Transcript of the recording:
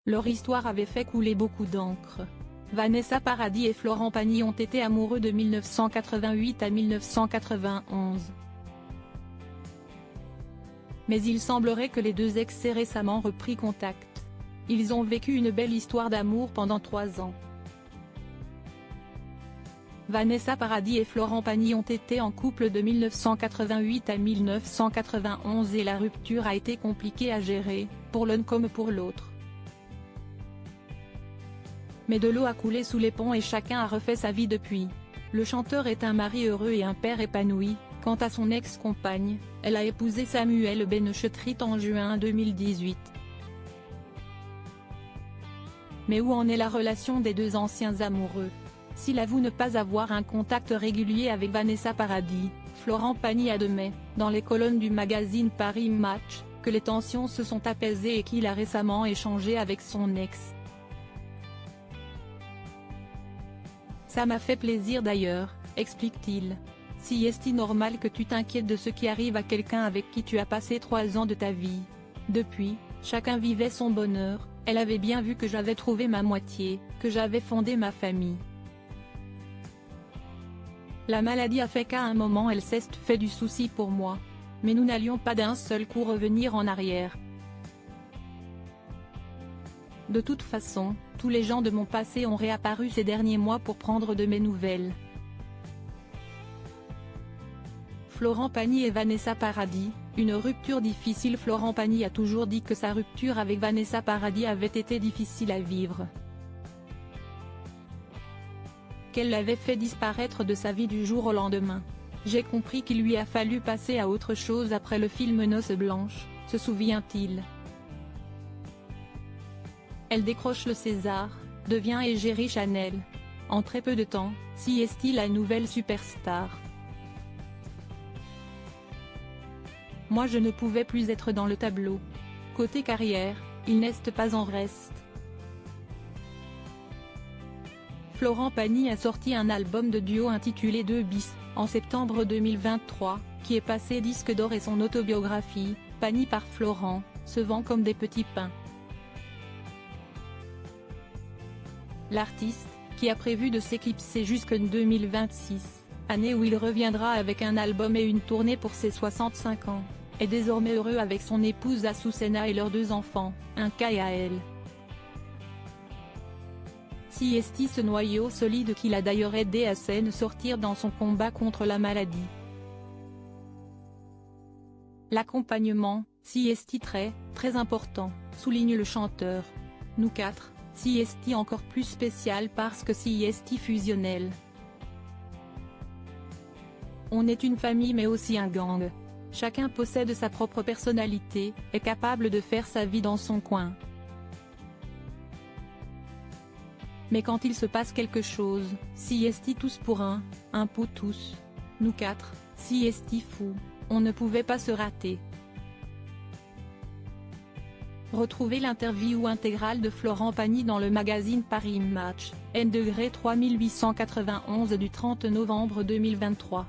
Leur histoire avait fait couler beaucoup d'encre. Vanessa Paradis et Florent Pagny ont été amoureux de 1988 à 1991. Mais il semblerait que les deux ex aient récemment repris contact. Ils ont vécu une belle histoire d'amour pendant 3 ans. Vanessa Paradis et Florent Pagny ont été en couple de 1988 à 1991 et la rupture a été compliquée à gérer, pour l'un comme pour l'autre. Mais de l'eau a coulé sous les ponts et chacun a refait sa vie depuis. Le chanteur est un mari heureux et un père épanoui. Quant à son ex-compagne, elle a épousé Samuel Benchetrit en juin 2018. Mais où en est la relation des deux anciens amoureux? S'il avoue ne pas avoir un contact régulier avec Vanessa Paradis, Florent Pagny admet, dans les colonnes du magazine Paris Match, que les tensions se sont apaisées et qu'il a récemment échangé avec son ex. Ça m'a fait plaisir d'ailleurs, explique-t-il. Si est-il normal que tu t'inquiètes de ce qui arrive à quelqu'un avec qui tu as passé 3 ans de ta vie? Depuis, chacun vivait son bonheur, elle avait bien vu que j'avais trouvé ma moitié, que j'avais fondé ma famille. La maladie a fait qu'à un moment elle s'est fait du souci pour moi. Mais nous n'allions pas d'un seul coup revenir en arrière. De toute façon, tous les gens de mon passé ont réapparu ces derniers mois pour prendre de mes nouvelles. Florent Pagny et Vanessa Paradis, une rupture difficile. Florent Pagny a toujours dit que sa rupture avec Vanessa Paradis avait été difficile à vivre. Qu'elle l'avait fait disparaître de sa vie du jour au lendemain. J'ai compris qu'il lui a fallu passer à autre chose après le film Noces blanches, se souvient-il. Elle décroche le César, devient égérie Chanel. En très peu de temps, si est la nouvelle superstar. Moi je ne pouvais plus être dans le tableau. Côté carrière, il n'est pas en reste. Florent Pagny a sorti un album de duo intitulé 2 bis, en septembre 2023, qui est passé disque d'or et son autobiographie, Pagny par Florent, se vend comme des petits pains. L'artiste, qui a prévu de s'éclipser jusqu'en 2026, année où il reviendra avec un album et une tournée pour ses 65 ans, est désormais heureux avec son épouse Azucena et leurs 2 enfants, un K et AL. Si est ce noyau solide qui l'a d'ailleurs aidé à s'en sortir dans son combat contre la maladie. L'accompagnement, si est très important, souligne le chanteur. Nous 4, si est encore plus spécial parce que si est fusionnel. On est une famille mais aussi un gang. Chacun possède sa propre personnalité, est capable de faire sa vie dans son coin. Mais quand il se passe quelque chose, si est tous pour un pour tous. Nous 4, si est fou, on ne pouvait pas se rater. Retrouvez l'interview intégrale de Florent Pagny dans le magazine Paris Match, N°3891 du 30 novembre 2023.